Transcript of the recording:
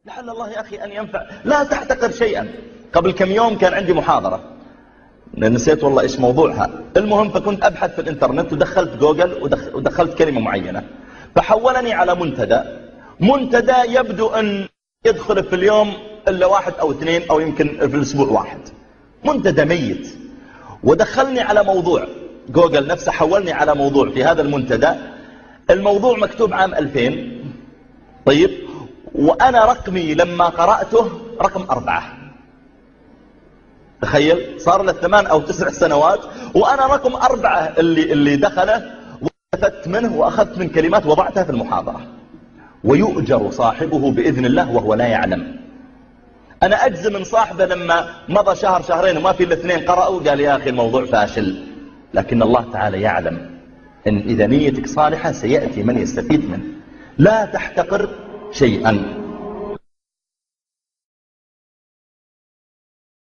لعل الله يا أخي أن ينفع. لا تحتقر شيئا. قبل كم يوم كان عندي محاضرة، نسيت والله إيش موضوعها، المهم فكنت أبحث في الإنترنت ودخلت جوجل ودخلت كلمة معينة، فحولني على منتدى يبدو أن يدخل في اليوم إلا 1 أو 2 أو يمكن في الأسبوع 1، منتدى ميت. ودخلني على موضوع، جوجل نفسه حولني على موضوع في هذا المنتدى، الموضوع مكتوب عام 2000. طيب، وأنا رقمي لما قرأته رقم 4. تخيل، صار له 8 أو 9 سنوات وأنا رقم 4 اللي دخله، واستفدت منه وأخذت من كلمات وضعتها في المحاضرة. ويؤجر صاحبه بإذن الله وهو لا يعلم. أنا أجزم من صاحبه لما مضى 1 2 وما في الاثنين قرأوا قال يا أخي الموضوع فاشل، لكن الله تعالى يعلم أن إذا نيتك صالحة سيأتي من يستفيد منه. لا تحتقر شيئا.